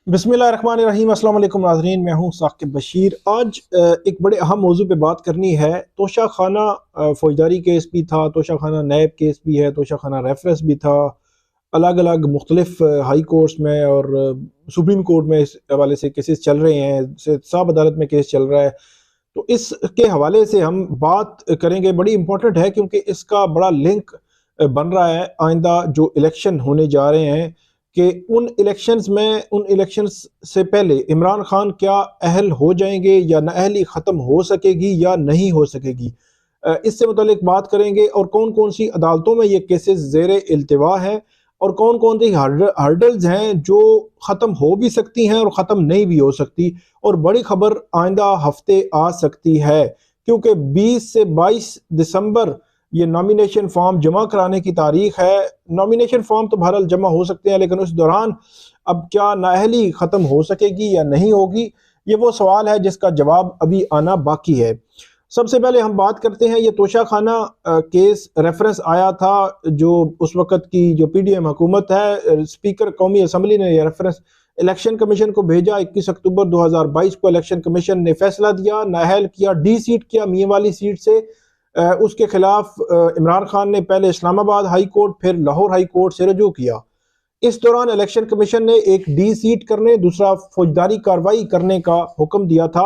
बिस्मिल्लाहिर्रहमानिर्रहीम। अस्सलाम वालेकुम नाज़रीन, मैं हूँ साकिब बशीर। आज एक बड़े अहम मौजू पे बात करनी है। तोशा खाना फौजदारी केस भी था, तोशा खाना नैब केस भी है, तोशा खाना रेफरेंस भी था। अलग अलग मुख्तलिफ हाई कोर्ट्स में और सुप्रीम कोर्ट में इस हवाले से केसेस चल रहे हैं, साब अदालत में केस चल रहा है। तो इसके हवाले से हम बात करेंगे, बड़ी इंपॉर्टेंट है क्योंकि इसका बड़ा लिंक बन रहा है आइंदा जो इलेक्शन होने जा रहे हैं कि उन इलेक्शंस से पहले इमरान खान क्या अहल हो जाएंगे या नाअहली ख़त्म हो सकेगी या नहीं हो सकेगी। इससे मुतालिक बात करेंगे और कौन कौन सी अदालतों में ये केसेस ज़ेरे इल्तिवा है और कौन कौन सी हर्डल्स हैं जो ख़त्म हो भी सकती हैं और ख़त्म नहीं भी हो सकती। और बड़ी खबर आइंदा हफ्ते आ सकती है क्योंकि 20 से 22 दिसंबर ये नॉमिनेशन फॉर्म जमा कराने की तारीख है। नॉमिनेशन फॉर्म तो बहरहाल जमा हो सकते हैं, लेकिन उस दौरान अब क्या नाअहली ख़त्म हो सकेगी या नहीं होगी, ये वो सवाल है जिसका जवाब अभी आना बाकी है। सबसे पहले हम बात करते हैं, ये तोशा खाना केस रेफरेंस आया था जो उस वक़्त की जो पीडीएम हुकूमत है, स्पीकर कौमी असम्बली ने यह रेफरेंस इलेक्शन कमीशन को भेजा। 21 अक्टूबर 2022 को इलेक्शन कमीशन ने फैसला दिया, नाअहल किया, डी सीट किया मियाँ वाली सीट से। उसके खिलाफ इमरान खान ने पहले इस्लामाबाद हाई कोर्ट फिर लाहौर हाई कोर्ट से रजू किया। इस दौरान इलेक्शन कमीशन ने एक डी सीट करने, दूसरा फौजदारी कार्रवाई करने का हुक्म दिया था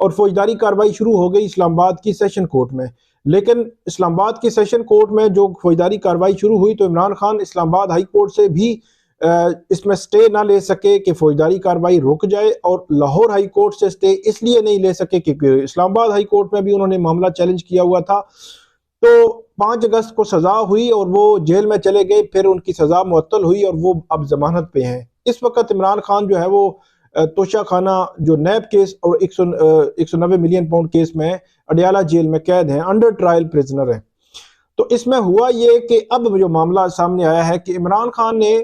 और फौजदारी कार्रवाई शुरू हो गई इस्लामाबाद की सेशन कोर्ट में। लेकिन इस्लामाबाद की सेशन कोर्ट में जो फौजदारी कार्रवाई शुरू हुई तो इमरान खान इस्लामाबाद हाई कोर्ट से भी इसमें स्टे ना ले सके कि फौजदारी कार्रवाई रुक जाए, और लाहौर हाई कोर्ट से स्टे इसलिए नहीं ले सके क्योंकि इस्लामाबाद हाई कोर्ट में भी उन्होंने मामला चैलेंज किया हुआ था। तो 5 अगस्त को सजा हुई और वो जेल में चले गए, फिर उनकी सजा मुअत्तल हुई और वो अब जमानत पे हैं। इस वक्त इमरान खान जो है वो तोशा खाना जो नैब केस और 190 मिलियन पाउंड केस में अडियाला जेल में कैद हैं, अंडर ट्रायल प्रिजनर हैं। तो इसमें हुआ ये कि अब जो मामला सामने आया है कि इमरान खान ने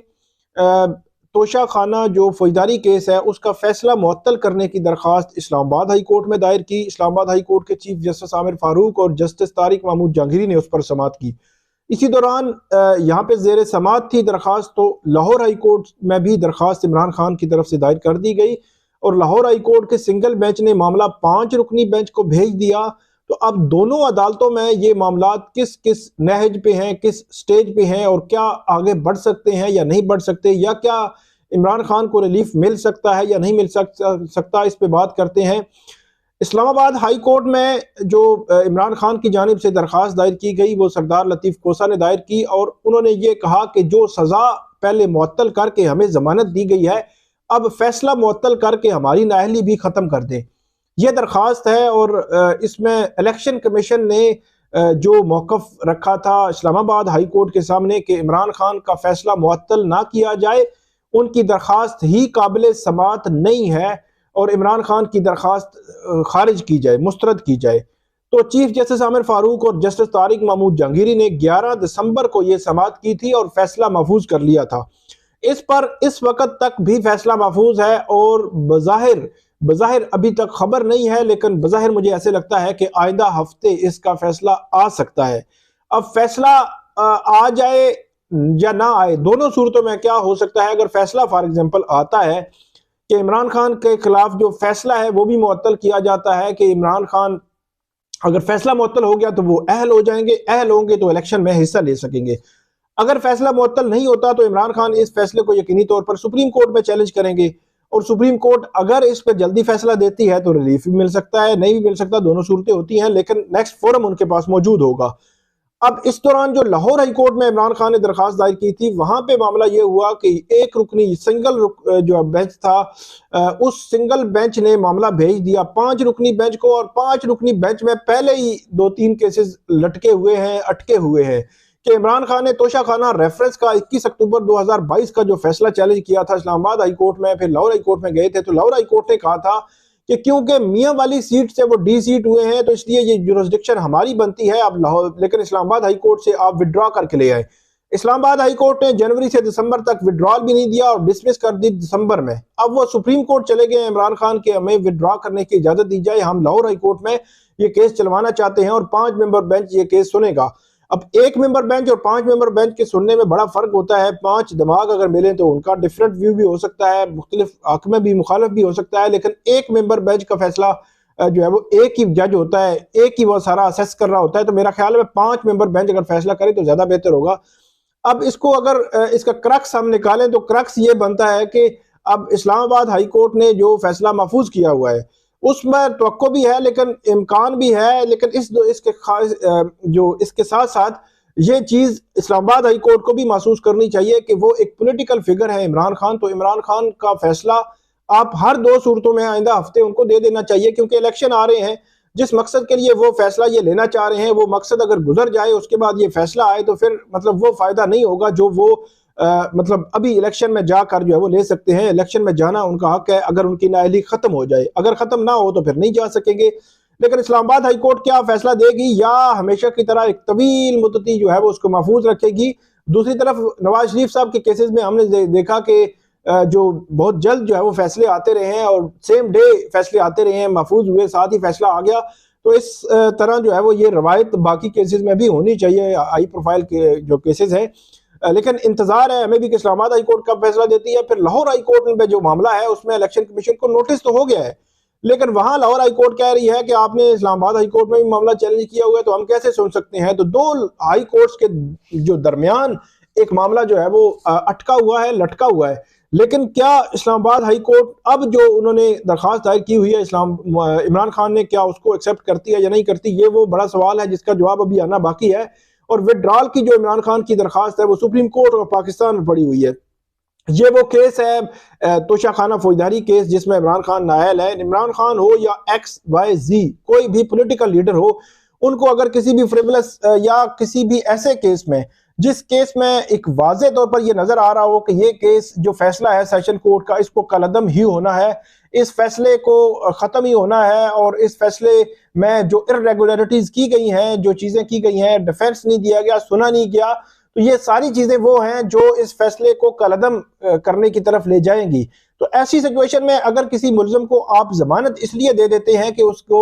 तोशा खाना जो फौजदारी केस है उसका फैसला मुअत्तल करने की दरख्वास्त इस्लामाबाद हाई कोर्ट में दायर की। इस्लामाबाद हाई कोर्ट के चीफ जस्टिस आमिर फारूक और जस्टिस तारिक महमूद जहांगीरी ने उस पर समाअत की। इसी दौरान यहाँ पे जेर समाअत थी दरख्वास्त, तो लाहौर हाई कोर्ट में भी दरख्वास्त इमरान खान की तरफ से दायर कर दी गई और लाहौर हाई कोर्ट के सिंगल बेंच ने मामला 5 रुकनी बेंच को भेज दिया। तो अब दोनों अदालतों में ये मामला किस किस नहज पे हैं, किस स्टेज पे हैं और क्या आगे बढ़ सकते हैं या नहीं बढ़ सकते, या क्या इमरान खान को रिलीफ मिल सकता है या नहीं मिल सकता, इस पे बात करते हैं। इस्लामाबाद हाई कोर्ट में जो इमरान खान की जानिब से दरख्वास्त दायर की गई वो सरदार लतीफ़ कोसा ने दायर की और उन्होंने ये कहा कि जो सज़ा पहले मुअत्तल करके हमें ज़मानत दी गई है, अब फैसला मुअत्तल करके हमारी नाअहली भी ख़त्म कर दें। यह दरख्वास्त है और इसमें इलेक्शन कमीशन ने जो मौक़िफ़ रखा था इस्लामाबाद हाई कोर्ट के सामने कि इमरान खान का फैसला मुअत्तल ना किया जाए, उनकी दरख्वास्त ही काबिल समाअत नहीं है और इमरान खान की दरख्वास्त खारिज की जाए, मुस्तरद की जाए। तो चीफ जस्टिस आमिर फारूक और जस्टिस तारिक महमूद जहांगीरी ने 11 दिसंबर को यह समाअत की थी और फैसला महफूज कर लिया था। इस पर इस वक्त तक भी फैसला महफूज है और बज़ाहिर अभी तक खबर नहीं है, लेकिन बज़ाहिर मुझे ऐसे लगता है कि आइंदा हफ्ते इसका फैसला आ सकता है। अब फैसला आ जाए या ना आए, दोनों सूरतों में क्या हो सकता है। अगर फैसला फॉर एग्जांपल आता है कि इमरान खान के खिलाफ जो फैसला है वो भी मुअत्तल किया जाता है कि इमरान खान, अगर फैसला मुअत्तल हो गया तो वो अहल हो जाएंगे, अहल होंगे तो इलेक्शन में हिस्सा ले सकेंगे। अगर फैसला मुअत्तल नहीं होता तो इमरान खान इस फैसले को यकीनी तौर पर सुप्रीम कोर्ट में चैलेंज करेंगे और सुप्रीम कोर्ट अगर इस पर जल्दी फैसला देती है तो रिलीफ भी मिल सकता है, नहीं भी मिल सकता, दोनों सूरतें होती हैं, लेकिन नेक्स्ट फोरम उनके पास मौजूद होगा। अब इस दौरान जो लाहौर हाई कोर्ट में इमरान खान ने दरखास्त दायर की थी, वहां पे मामला ये हुआ कि एक रुकनी जो बेंच था, उस सिंगल बेंच ने मामला भेज दिया 5 रुकनी बेंच को और 5 रुकनी बेंच में पहले ही 2-3 केसेस लटके हुए हैं, अटके हुए हैं कि इमरान खान ने तोशा खाना रेफरेंस का 21 अक्टूबर 2022 का जो फैसला चैलेंज किया था इस्लामाबाद हाई कोर्ट में, फिर लाहौर हाई कोर्ट में गए थे तो लाहौर हाई कोर्ट ने कहा था कि क्योंकि मियाँ वाली सीट से वो डी सीट हुए हैं तो इसलिए ये जुरिस्डिक्शन हमारी बनती है अब लाहौर, लेकिन इस्लामाबाद हाई कोर्ट से आप विड्रॉ करके ले आए। इस्लामाबाद हाई कोर्ट ने जनवरी से दिसंबर तक विड्रॉल भी नहीं दिया और डिसमिस कर दी दिसंबर में। अब वो सुप्रीम कोर्ट चले गए इमरान खान के हमें विड्रॉ करने की इजाजत दी जाए, हम लाहौर हाई कोर्ट में ये केस चलवाना चाहते हैं और 5 मेंबर बेंच ये केस सुनेगा। अब एक मेंबर बेंच और 5 मेंबर बेंच के सुनने में बड़ा फर्क होता है। 5 दिमाग अगर मिले तो उनका डिफरेंट व्यू भी हो सकता है, मुख्तलिफ हक में भी मुखालिफ भी हो सकता है, लेकिन एक मेंबर बेंच का फैसला जो है वो एक ही जज होता है, एक ही वो सारा असेस कर रहा होता है। तो मेरा ख्याल है 5 मेंबर बेंच अगर फैसला करे तो ज्यादा बेहतर होगा। अब इसको अगर इसका क्रक्स हम निकालें तो क्रक्स ये बनता है कि अब इस्लामाबाद हाई कोर्ट ने जो फैसला महफूज किया हुआ है उसमें तवक्को भी है लेकिन इम्कान भी है, लेकिन इसके साथ साथ ये चीज इस्लामाबाद हाई कोर्ट को भी महसूस करनी चाहिए कि वो एक पॉलिटिकल फिगर है इमरान खान। तो इमरान खान का फैसला आप हर 2 सूरतों में आइंदा हफ्ते उनको दे देना चाहिए, क्योंकि इलेक्शन आ रहे हैं। जिस मकसद के लिए वो फैसला ये लेना चाह रहे हैं वो मकसद अगर गुजर जाए उसके बाद ये फैसला आए तो फिर मतलब वो फायदा नहीं होगा जो वो मतलब अभी इलेक्शन में जाकर जो है वो ले सकते हैं। इलेक्शन में जाना उनका हक है, अगर उनकी नाअहली खत्म हो जाए। अगर खत्म ना हो तो फिर नहीं जा सकेंगे। लेकिन इस्लामाबाद हाई कोर्ट क्या फैसला देगी, या हमेशा की तरह एक तवील मुद्दती जो है वो उसको महफूज रखेगी। दूसरी तरफ नवाज शरीफ साहब के केसेस में हमने देखा कि जो बहुत जल्द जो है वो फैसले आते रहे हैं और सेम डे फैसले आते रहे हैं, महफूज हुए, साथ ही फैसला आ गया। तो इस तरह जो है वो ये रवायत बाकी केसेस में भी होनी चाहिए, हाई प्रोफाइल के जो केसेस हैं। लेकिन इंतजार है हमें भी कि इस्लामाबाद हाई कोर्ट कब फैसला देती है। फिर लाहौर हाई कोर्ट में जो मामला है उसमें इलेक्शन कमीशन को नोटिस तो हो गया है, लेकिन वहां लाहौर हाई कोर्ट कह रही है कि आपने इस्लामाबाद हाई कोर्ट में भी मामला चैलेंज किया हुआ है, तो हम कैसे सुन सकते हैं। तो 2 हाई कोर्ट्स के जो दरमियान एक मामला जो है वो अटका हुआ है, लटका हुआ है। लेकिन क्या इस्लामाबाद हाई कोर्ट अब जो उन्होंने दरखास्त दायर की हुई है इमरान खान ने, क्या उसको एक्सेप्ट करती है या नहीं करती, ये वो बड़ा सवाल है जिसका जवाब अभी आना बाकी है। और विड्रॉल की जो इमरान खान की दरखास्त है वो सुप्रीम कोर्ट ऑफ पाकिस्तान में पड़ी हुई है। ये वो केस है तोशाखाना फौजदारी केस जिसमें इमरान खान नायल है। इमरान खान हो या XYZ कोई भी पॉलिटिकल लीडर हो, उनको अगर किसी भी फ्रिवलस या किसी भी ऐसे केस में जिस केस में एक वाज़े तौर पर यह नजर आ रहा हो कि ये केस जो फैसला है सेशन कोर्ट का इसको कलअदम ही होना है, इस फैसले को खत्म ही होना है, और इस फैसले में जो इर्रेगुलरिटीज की गई हैं, जो चीजें की गई हैं, डिफेंस नहीं दिया गया, सुना नहीं गया, तो ये सारी चीजें वो हैं जो इस फैसले को कलअदम करने की तरफ ले जाएंगी। तो ऐसी सिचुएशन में अगर किसी मुल्जिम को आप जमानत इसलिए दे देते हैं कि उसको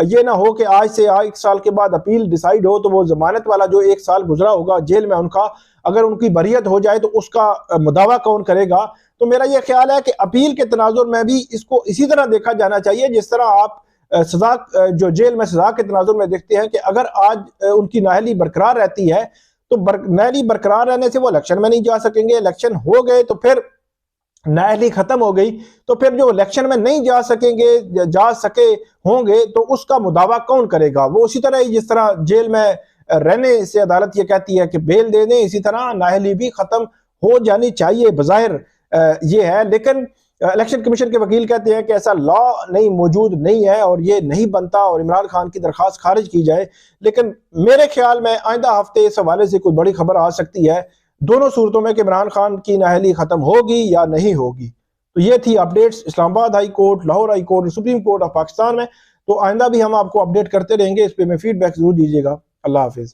ये ना हो कि आज से 1 साल के बाद अपील डिसाइड हो, तो वो जमानत वाला जो 1 साल गुजरा होगा जेल में उनका, अगर उनकी बरियत हो जाए तो उसका मुदावा कौन करेगा। तो मेरा ये ख्याल है कि अपील के तनाजुर में भी इसको इसी तरह देखा जाना चाहिए जिस तरह आप सजा जो जेल में सजा के तनाजुर में देखते हैं कि अगर आज उनकी नाअहली बरकरार रहती है तो नाअहली बरकरार रहने से वो इलेक्शन में नहीं जा सकेंगे। इलेक्शन हो गए तो फिर नाअहली खत्म हो गई, तो फिर जो इलेक्शन में नहीं जा सकेंगे, जा सके होंगे, तो उसका मुदावा कौन करेगा। वो उसी तरह ही जिस तरह जेल में रहने से अदालत ये कहती है कि बेल दे दें, इसी तरह नाअहली भी खत्म हो जानी चाहिए बज़ाहिर ये है। लेकिन इलेक्शन कमीशन के वकील कहते हैं कि ऐसा लॉ नहीं मौजूद नहीं है और ये नहीं बनता और इमरान खान की दरखास्त खारिज की जाए। लेकिन मेरे ख्याल में आइंदा हफ्ते इस हवाले से कोई बड़ी खबर आ सकती है दोनों सूरतों में कि इमरान खान की नाअहली खत्म होगी या नहीं होगी। तो ये थी updates Islamabad high court, Lahore high court, supreme court of Pakistan में। तो आइंदा भी हम आपको अपडेट करते रहेंगे, इस पे में फीडबैक जरूर दीजिएगा। अल्लाह हाफिज।